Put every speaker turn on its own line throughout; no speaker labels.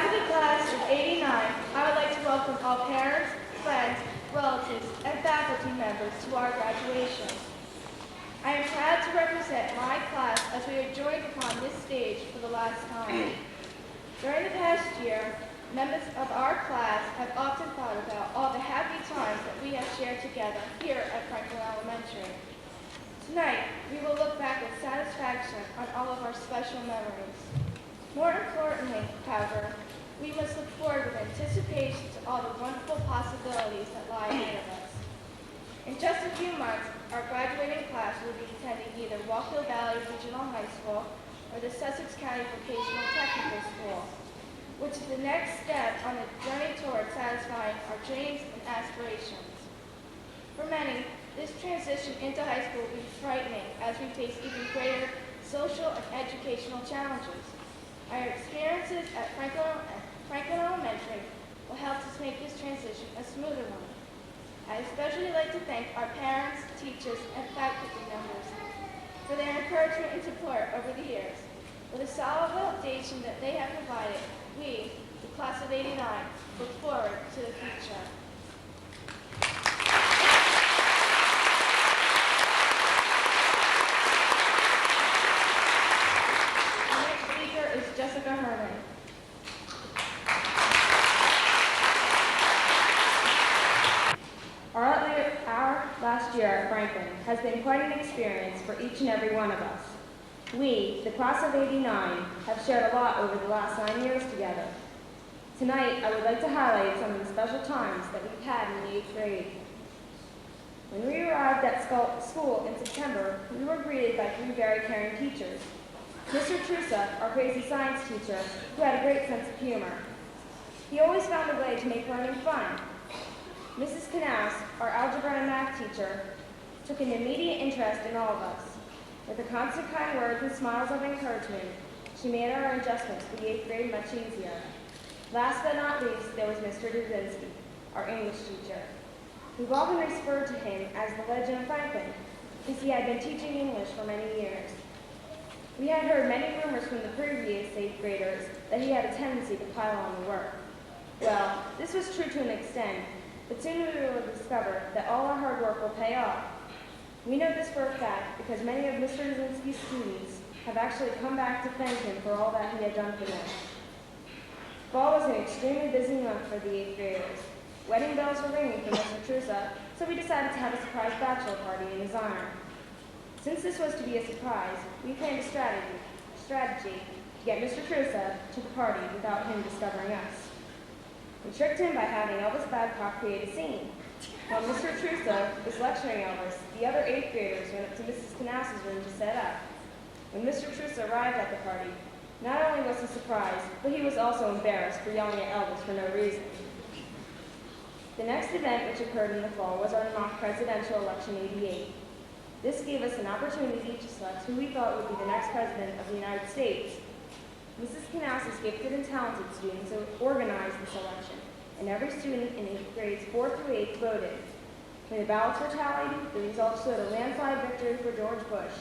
of the class of '89, I would like to welcome all parents, friends, relatives, and faculty members to our graduation. I am proud to represent my class as we are joined upon this stage for the last time. During the past year, members of our class have often thought about all the happy times that we have shared together here at Franklin Elementary. Tonight, we will look back with satisfaction on all of our special memories. More importantly, however, we must look forward with anticipation to all the wonderful possibilities that lie ahead of us. In just a few months, our graduating class will be attending either Walkill Valley Regional High School or the Sussex County Vocational Technical School, which is the next step on the journey toward satisfying our dreams and aspirations. For many, this transition into high school will be frightening as we face even greater social and educational challenges. Our experiences at Franklin Elementary will help us make this transition a smoother one. I especially like to thank our parents, teachers, and faculty members for their encouragement and support over the years. With a solid foundation that they have provided, we, the class of '89, look forward to the future. Jessica Herman. Our last year at Franklin has been quite an experience for each and every one of us. We, the class of '89, have shared a lot over the last 9 years together. Tonight, I would like to highlight some of the special times that we've had in the 8th grade. When we arrived at school in September, we were greeted by 3 very caring teachers. Mr. Trusa, our crazy science teacher, who had a great sense of humor. He always found a way to make learning fun. Mrs. Knaus, our algebra and math teacher, took an immediate interest in all of us. With her constant kind words and smiles of encouragement, she made our adjustments to the 8th grade much easier. Last but not least, there was Mr. Dudzinski, our English teacher. We've often referred to him as the Legend of Franklin, since he had been teaching English for many years. We had heard many rumors from the previous 8th graders that he had a tendency to pile on the work. Well, this was true to an extent, but soon we will discover that all our hard work will pay off. We know this for a fact because many of Mr. Dudzinski's students have actually come back to thank him for all that he had done for them. Fall was an extremely busy month for the 8th graders. Wedding bells were ringing for Mr. Trusa, so we decided to have a surprise bachelor party in his honor. Since this was to be a surprise, we planned a strategy to get Mr. Trusa to the party without him discovering us. We tricked him by having Elvis Babcock create a scene. While Mr. Trusa was lecturing Elvis, the other 8th graders went up to Mrs. Knaus's room to set up. When Mr. Trusa arrived at the party, not only was he surprised, but he was also embarrassed for yelling at Elvis for no reason. The next event, which occurred in the fall, was our mock presidential election '88. This gave us an opportunity to select who we thought would be the next president of the United States. Mrs. Knaus's gifted and talented students organized this election, and every student in 8th grades 4 through 8 voted. When the ballots were tallied, the results showed a landslide victory for George Bush.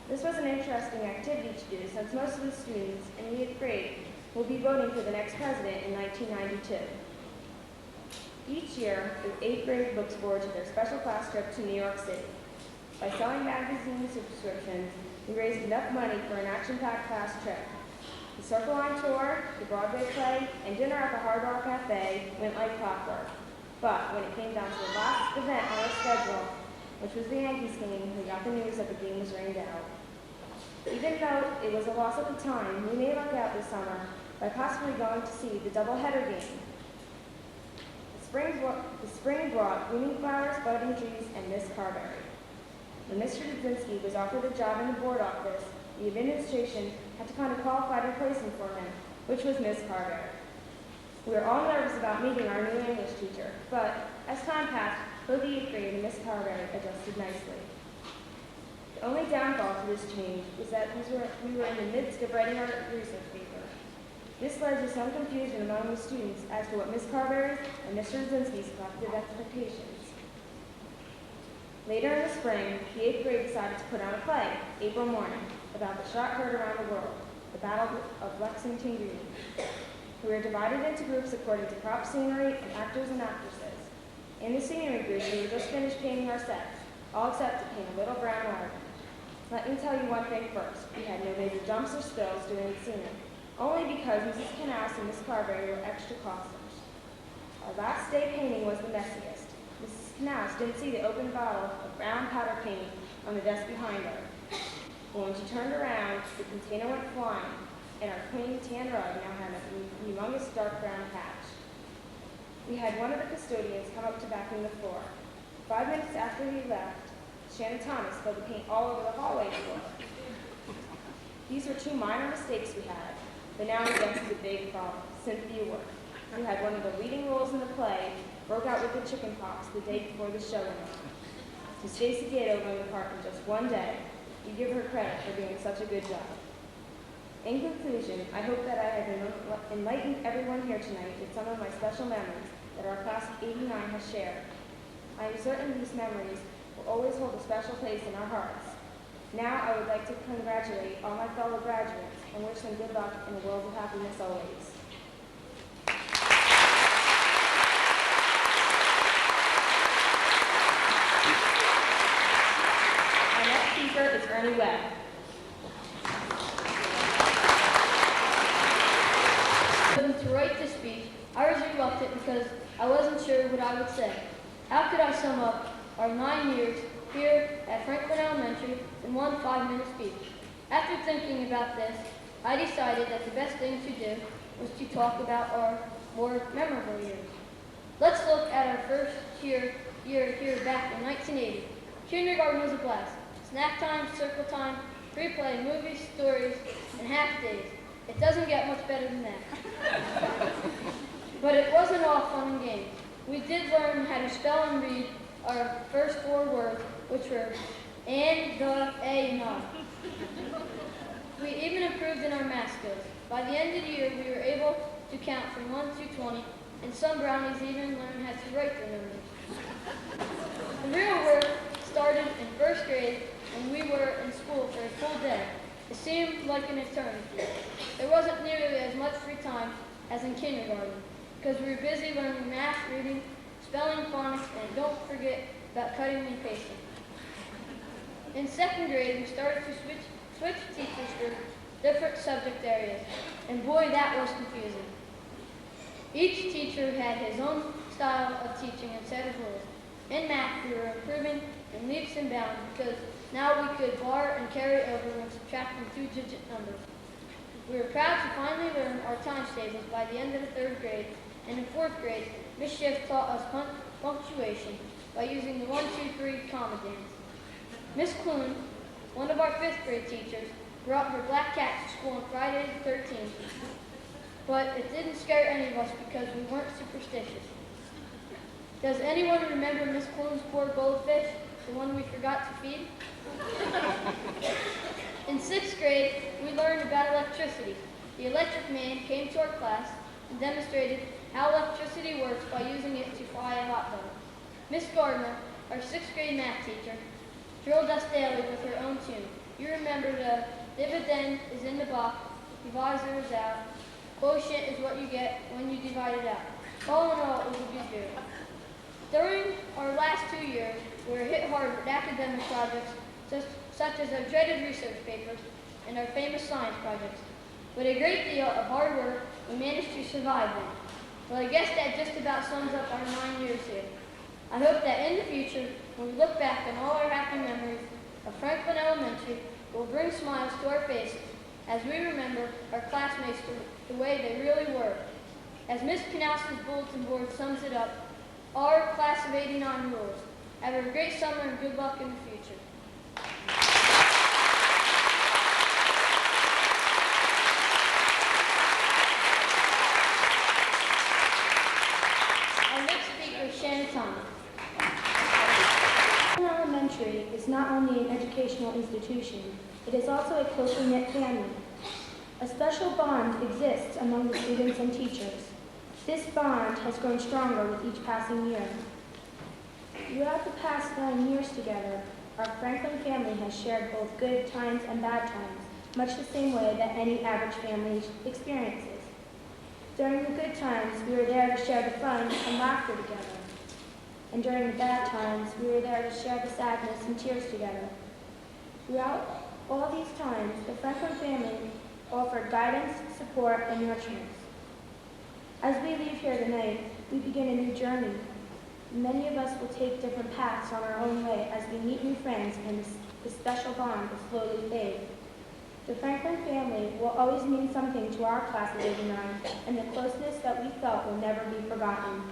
This was an interesting activity to do since most of the students in the 8th grade will be voting for the next president in 1992. Each year, the 8th grade looks forward to their special class trip to New York City. By selling magazine subscriptions, we raised enough money for an action-packed class trip. The Circle Line tour, the Broadway play, and dinner at the Hard Rock Cafe went like clockwork. But when it came down to the last event on our schedule, which was the Yankees game, we got the news that the game was rained out. Even though it was a loss at the time, we may luck out this summer by possibly going to see the doubleheader game. The spring brought blooming flowers, budding trees, and Miss Carberry. When Mr. Dudzinski was offered a job in the board office, the administration had to find a qualified replacement for him, which was Miss Carberry. We were all nervous about meeting our new English teacher, but as time passed, both the 8th grade and Miss Carberry adjusted nicely. The only downfall to this change was that we were in the midst of writing our research paper. This led to some confusion among the students as to what Miss Carberry's and Mr. Dudzinski's collective expectations. Later in the spring, the 8th grade decided to put on a play, April Morning, about the shot heard around the world, the Battle of Lexington Green. We were divided into groups according to prop scenery and actors and actresses. In the scenery group, we were just finished painting our sets, all except to paint a little brown wagon. Let me tell you one thing first. We had no major jumps or spills during the scenery, only because Mrs. Canals and Miss Carberry were extra costers. Our last day painting was the messiest. Mrs. Canals didn't see the open bottle of brown powder paint on the desk behind her. But when she turned around, the container went flying, and our clean tan rug now had a humongous dark brown patch. We had one of the custodians come up to vacuum the floor. 5 minutes after he left, Shannon Thomas spilled the paint all over the hallway floor. These were two minor mistakes we had, but now we get to the big problem. Cynthia Worth, who had one of the leading roles in the play, broke out with the chicken pox the day before the show went on. To Stacy Gato in the part in just one day, we give her credit for doing such a good job. In conclusion, I hope that I have enlightened everyone here tonight with some of my special memories that our class of '89 has shared. I am certain these memories will always hold a special place in our hearts. Now I would like to congratulate all my fellow graduates and wish them good luck in a world of happiness always. Our next speaker is Ernie Webb.
To write this speech, I was reluctant because I wasn't sure what I would say. How could I sum up our 9 years here at Franklin Elementary in one 5-minute speech? After thinking about this, I decided that the best thing to do was to talk about our more memorable years. Let's look at our first year here back in 1980. Kindergarten was a blast. Snack time, circle time, free play, movies, stories, and half days. It doesn't get much better than that. But it wasn't all fun and games. We did learn how to spell and read our first 4 words, which were and, the, a, and I. We even improved in our math skills. By the end of the year, we were able to count from 1 to 20, and some brownies even learned how to write their numbers. The real work started in 1st grade when we were in school for a full day. It seemed like an eternity. There wasn't nearly as much free time as in kindergarten because we were busy learning math, reading, spelling, phonics, and don't forget about cutting and pasting. In 2nd grade, we started to switch teachers for different subject areas, and boy, that was confusing. Each teacher had his own style of teaching and set of rules. In math, we were improving in leaps and bounds because now we could bar and carry over when subtracting 2-digit numbers. We were proud to finally learn our times tables by the end of the 3rd grade, and in 4th grade, Miss Schiff taught us punctuation by using the 1, 2, 3 comma dance. Miss Clune, one of our 5th grade teachers, brought her black cat to school on Friday the 13th, but it didn't scare any of us because we weren't superstitious. Does anyone remember Miss Clune's poor goldfish, the one we forgot to feed? In 6th grade, we learned about electricity. The electric man came to our class and demonstrated how electricity works by using it to fry a hot dog. Miss Gardner, our 6th grade math teacher, drilled us daily with her own tune. You remember the dividend is in the box, divisor is out, quotient is what you get when you divide it out. All in all, it was a good year. During our last 2 years, we were hit hard with academic projects such as our dreaded research papers and our famous science projects. With a great deal of hard work, we managed to survive them. Well, I guess that just about sums up our 9 years here. I hope that in the future, when we look back on all our happy memories of Franklin Elementary, it will bring smiles to our faces as we remember our classmates the way they really were. As Miss Canals' bulletin board sums it up, our class of '89 rules. Have a great summer and good luck in the future. Our next speaker is Shannon Thomas.
Elementary is not only an educational institution, it is also a closely knit family. A special bond exists among the students and teachers. This bond has grown stronger with each passing year. Throughout the past 9 years together, our Franklin family has shared both good times and bad times, much the same way that any average family experiences. During the good times, we were there to share the fun and laughter together. And during the bad times, we were there to share the sadness and tears together. Throughout all these times, the Franklin family offered guidance, support, and nurturance. As we leave here tonight, we begin a new journey. Many of us will take different paths on our own way as we meet new friends and the special bond will slowly fade. The Franklin family will always mean something to our class of '89, and the closeness that we felt will never be forgotten.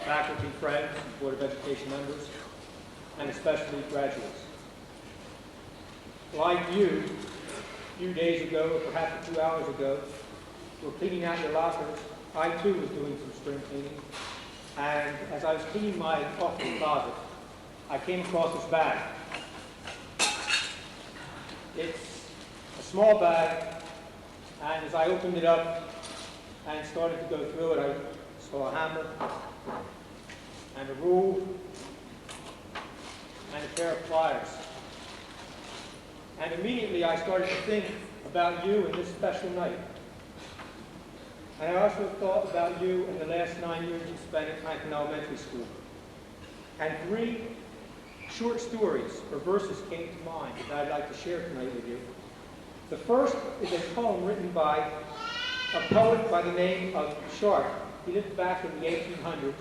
Faculty, friends, Board of Education members, and especially graduates. Like you, a few days ago, or perhaps a few hours ago, were cleaning out your lockers. I too was doing some spring cleaning, and as I was cleaning my office closet, I came across this bag. It's a small bag, and as I opened it up and started to go through it, I saw a hammer, and a rule, and a pair of pliers. And immediately I started to think about you and this special night. And I also thought about you and the last 9 years you spent at Franklin Elementary School. And 3 short stories or verses came to mind that I'd like to share tonight with you. The first is a poem written by a poet by the name of Sharp. He lived back in the 1800s.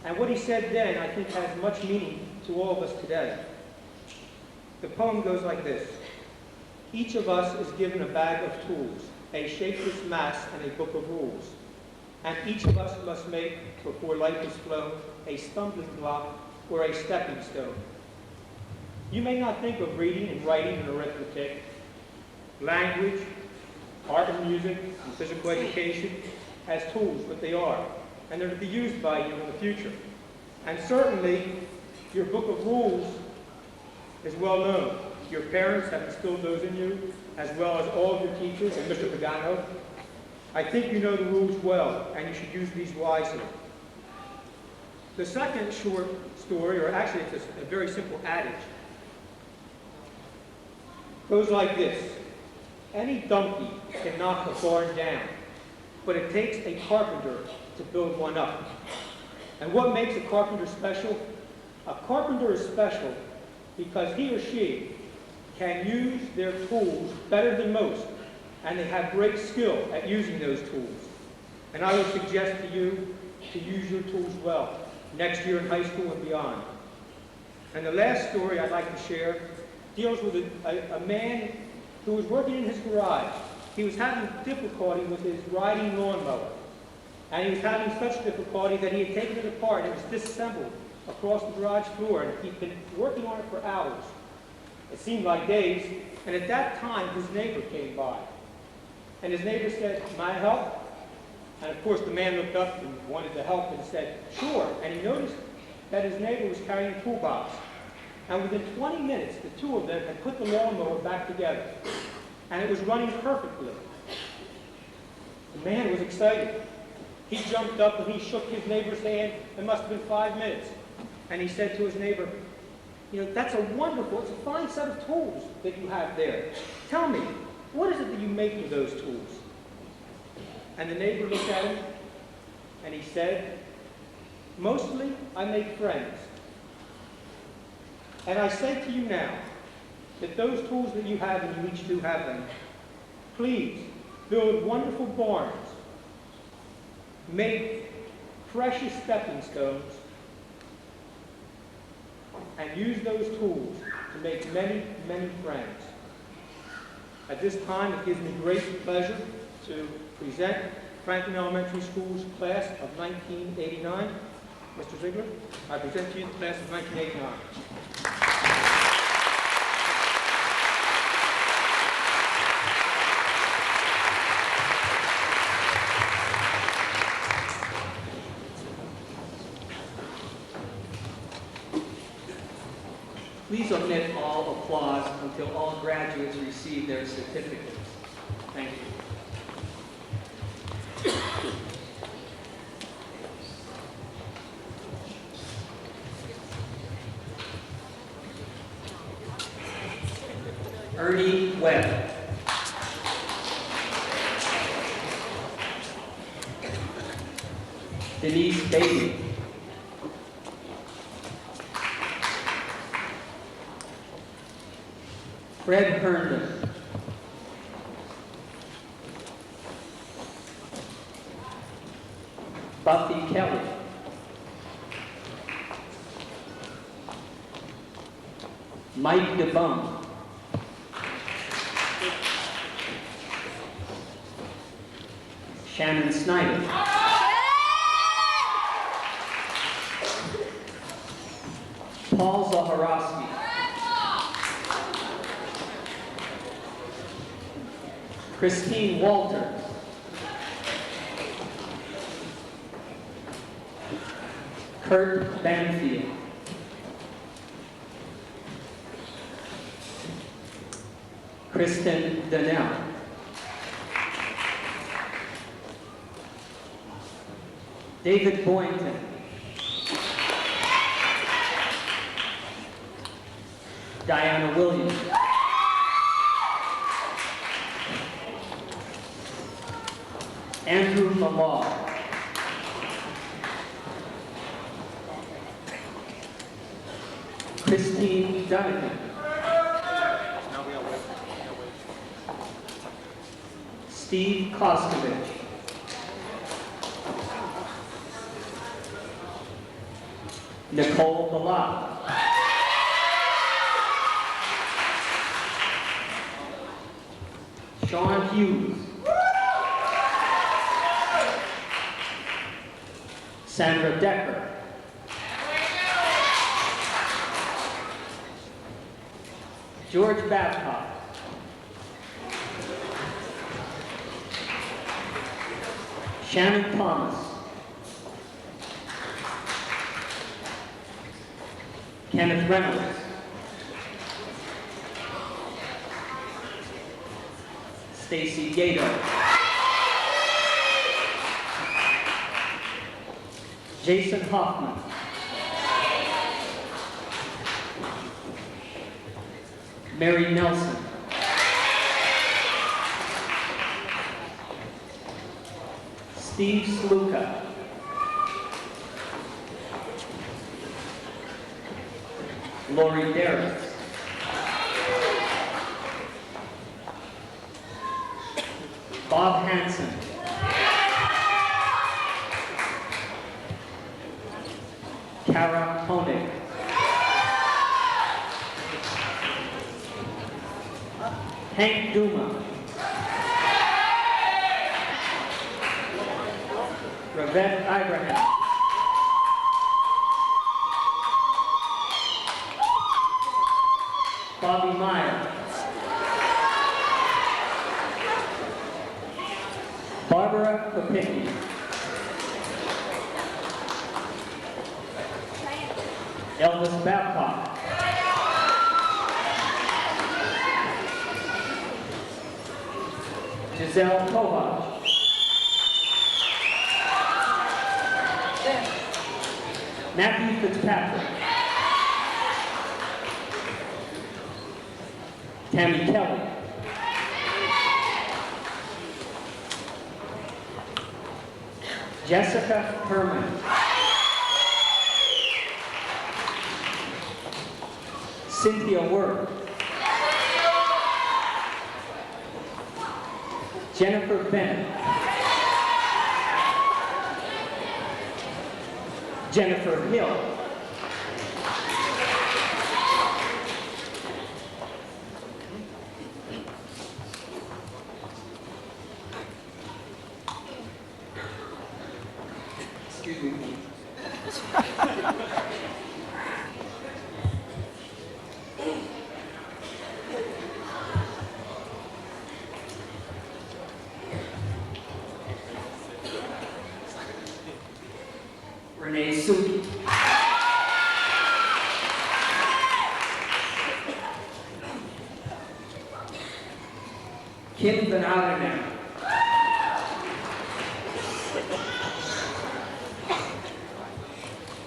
And what he said then, I think, has much meaning to all of us today. The poem goes like this. Each of us is given a bag of tools, a shapeless mass and a book of rules. And each of us must make, before life is flown, a stumbling block or a stepping stone. You may not think of reading and writing and arithmetic, language, art and music, and physical education as tools, but they are. And they're to be used by you in the future. And certainly, your book of rules is well known. Your parents have instilled those in you, as well as all of your teachers and Mr. Pagano. I think you know the rules well, and you should use these wisely. The second short story, or actually it's a very simple adage, goes like this. Any donkey can knock a barn down, but it takes a carpenter to build one up. And what makes a carpenter special? A carpenter is special because he or she can use their tools better than most, and they have great skill at using those tools. And I would suggest to you to use your tools well, next year in high school and beyond. And the last story I'd like to share deals with a man who was working in his garage. He was having difficulty with his riding lawnmower. And he was having such difficulty that he had taken it apart. It was disassembled across the garage floor, and he'd been working on it for hours. It seemed like days, and at that time, his neighbor came by. And his neighbor said, "May I help?" And of course, the man looked up and wanted to help and said, "Sure." And he noticed that his neighbor was carrying a toolbox. And within 20 minutes, the two of them had put the lawnmower back together. And it was running perfectly. The man was excited. He jumped up and he shook his neighbor's hand. It must have been 5 minutes. And he said to his neighbor, "You know, that's it's a fine set of tools that you have there. Tell me, what is it that you make with those tools?" And the neighbor looked at him and he said, "Mostly I make friends. And I say to you now that those tools that you have, and you each do have them, please build wonderful barns, make precious stepping stones, and use those tools to make many, many friends." At this time, it gives me great pleasure to present Franklin Elementary School's class of 1989. Mr. Ziegler, I present to you the class of 1989.
Please omit all applause until all graduates receive their certificates. Thank you. Ernie Webb. Denise Bailey. Fred Herndon. Buffy Kelly. Mike DeBum. Shannon Snyder. Paul Zaharowski. Christine Walter. Kurt Banfield. Kristen Donnell. David Boynton. Diana Williams. Andrew Millar. Christine Duncan. Steve Koskovich. Nicole Balak. Sean Hughes. Sandra Decker. George Babcock. Shannon Thomas. Kenneth Reynolds. Stacy Gato. Jason Hoffman. Mary Nelson. Steve Sluka. Lori Darris. Bob Hansen. Kara Honig. Hank Duma. Ravette Abraham. Bobby Meyer. Barbara Kopicki. Elvis Babcock. Giselle Kovach. Matthew Fitzpatrick. Tammy Kelly. Jessica Herman. Cynthia Worth. Jennifer Bennett. Jennifer Hill. Excuse me. Renee Suki. Kim Van Oudenaar.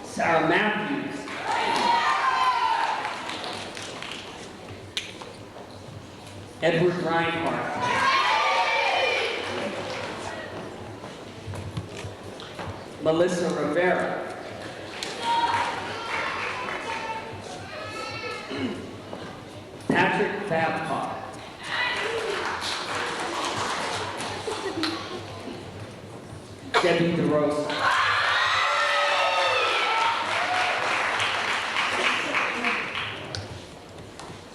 Sarah Matthews. Edward Reinhardt. Melissa Rivera. Patrick Babcock. Debbie DeRosa.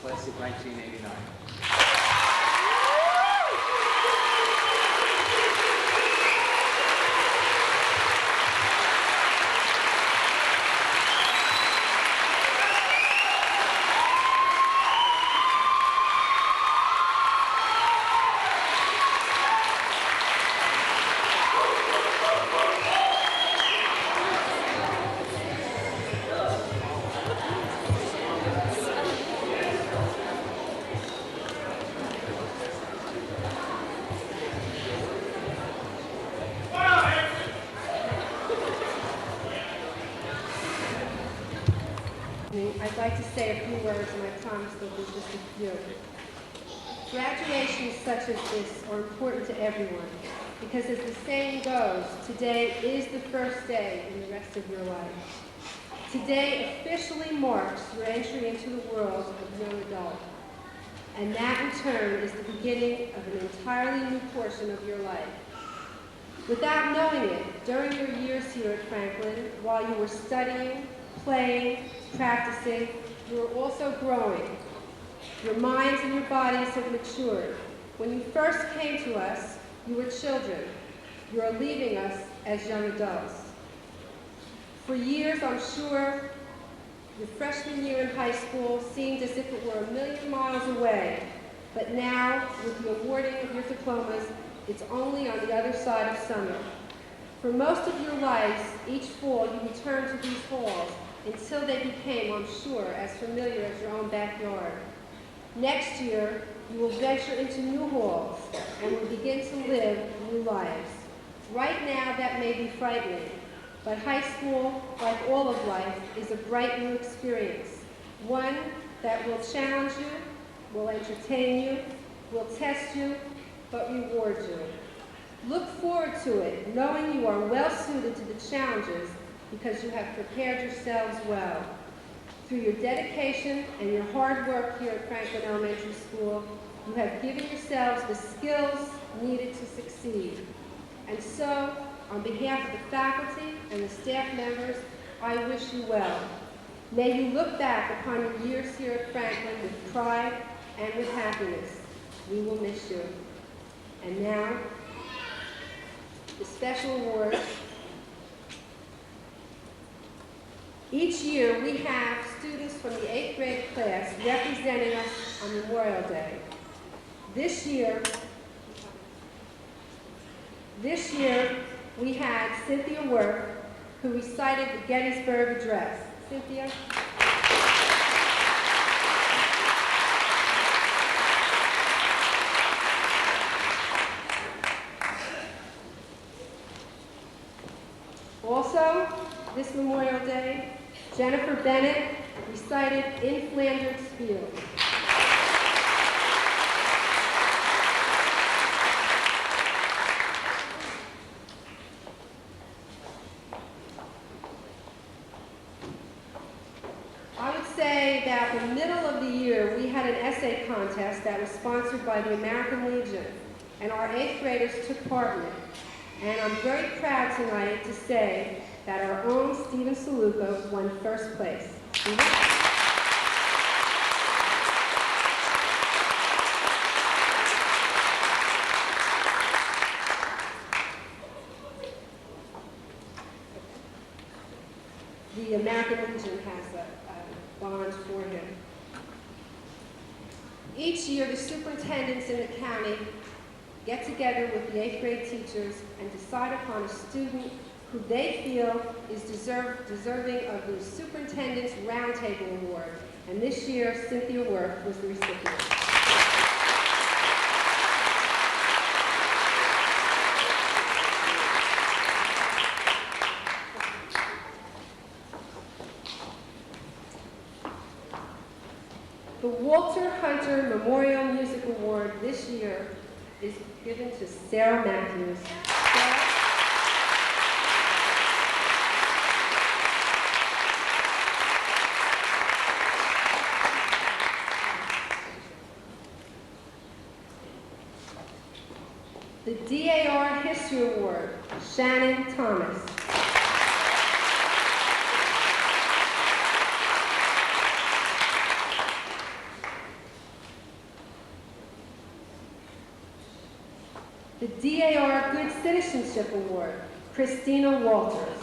Class of 1989.
I'd like to say a few words, and I promise there'll be just a few. Graduations such as this are important to everyone, because as the saying goes, today is the first day in the rest of your life. Today officially marks your entry into the world of young adult, and that in turn is the beginning of an entirely new portion of your life. Without knowing it, during your years here at Franklin, while you were studying, playing, practicing, you are also growing. Your minds and your bodies have matured. When you first came to us, you were children. You are leaving us as young adults. For years, I'm sure, your freshman year in high school seemed as if it were a million miles away. But now, with the awarding of your diplomas, it's only on the other side of summer. For most of your lives, each fall you returned to these halls until they became, I'm sure, as familiar as your own backyard. Next year, you will venture into new halls and will begin to live new lives. Right now, that may be frightening, but high school, like all of life, is a bright new experience. One that will challenge you, will entertain you, will test you, but reward you. Look forward to it, knowing you are well suited to the challenges because you have prepared yourselves well. Through your dedication and your hard work here at Franklin Elementary School, you have given yourselves the skills needed to succeed. And so, on behalf of the faculty and the staff members, I wish you well. May you look back upon your years here at Franklin with pride and with happiness. We will miss you. And now, the special awards. Each year, we have students from the 8th grade class representing us on Memorial Day. This year, we had Cynthia Worth, who recited the Gettysburg Address. Cynthia? Also, this Memorial Day, Jennifer Bennett recited In Flanders Field. I would say that in the middle of the year, we had an essay contest that was sponsored by the American Legion, and our 8th graders took part in it. And I'm very proud tonight to say that our own Stephen Saluka won first place. The American Legion has a bond for him. Each year, the superintendents in the county get together with the 8th grade teachers and decide upon a student who they feel is deserving of the Superintendent's Roundtable Award. And this year, Cynthia Worth was the recipient. The Walter Hunter Memorial Music Award this year is given to Sarah Matthews. Sarah? The DAR History Award, Shannon Thomas. The DAR Good Citizenship Award, Christina Walters.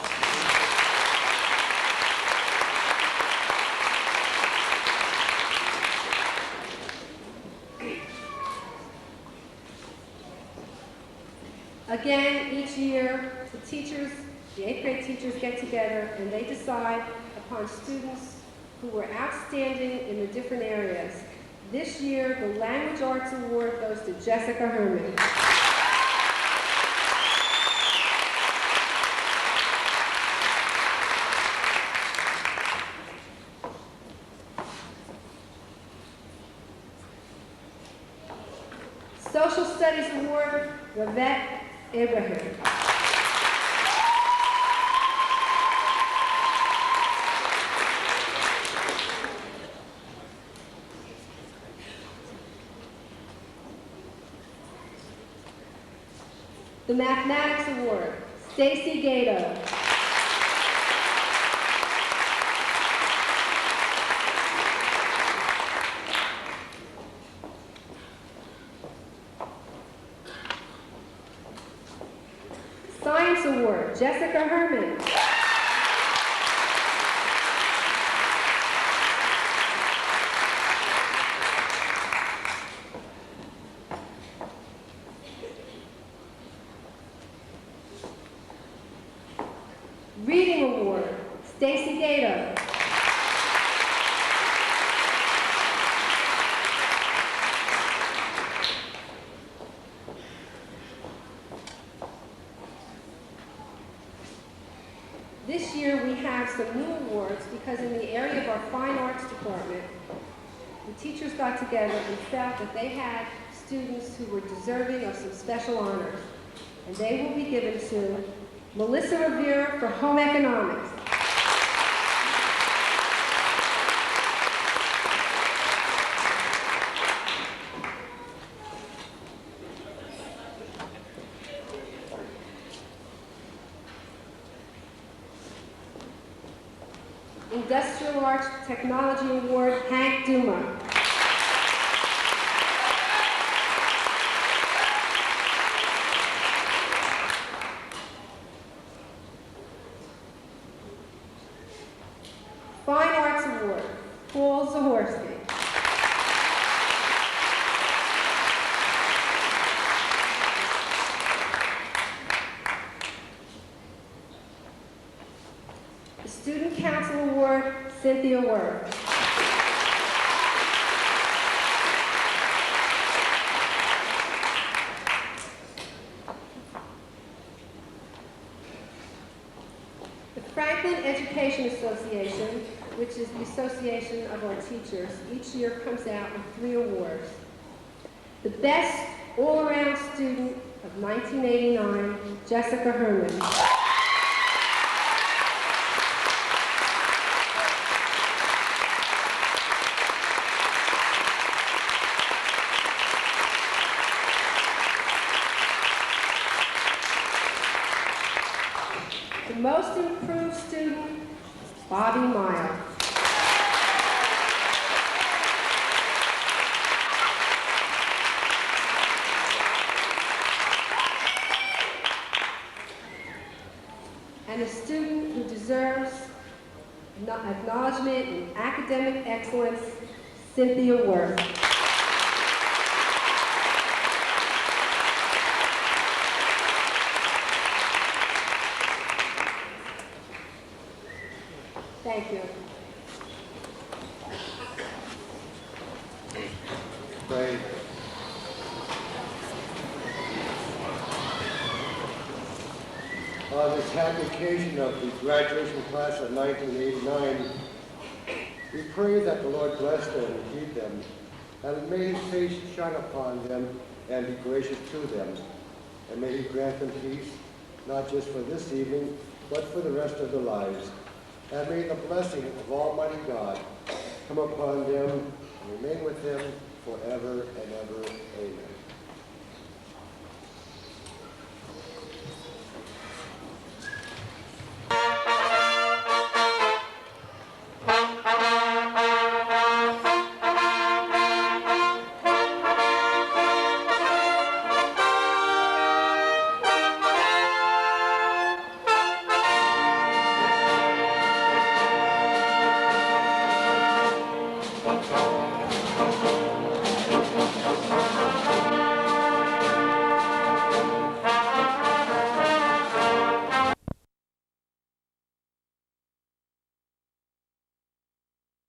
Again, each year, the teachers, the 8th grade teachers get together and they decide upon students who were outstanding in the different areas. This year, the Language Arts Award goes to Jessica Herman. Social Studies Award, Ravette Abraham. The Mathematics Award, Stacy Gato. Science Award, Jessica Herman. Reading Award, Stacy Gato. This year we have some new awards because in the area of our fine arts department, the teachers got together and felt that they had students who were deserving of some special honors. And they will be given to Melissa Rivera for home economics. Industrial Arts Technology Award, Hank Duma. Fine Arts Award, Paul Zahorsky. The Student Council Award, Cynthia Worth. The Franklin Education Association, which is the association of our teachers, each year comes out with 3 awards. The Best All-Around Student of 1989, Jessica Herman. The Most Improved Student, Bobby Meyer. And a student who deserves acknowledgement in academic excellence, Cynthia Worth. Thank you.
Great. On this application of the graduation class of 1989, We pray that the Lord bless them and keep them, and may his face shine upon them and be gracious to them. And may he grant them peace, not just for this evening, but for the rest of their lives. And may the blessing of Almighty God come upon them and remain with them forever and ever. Amen.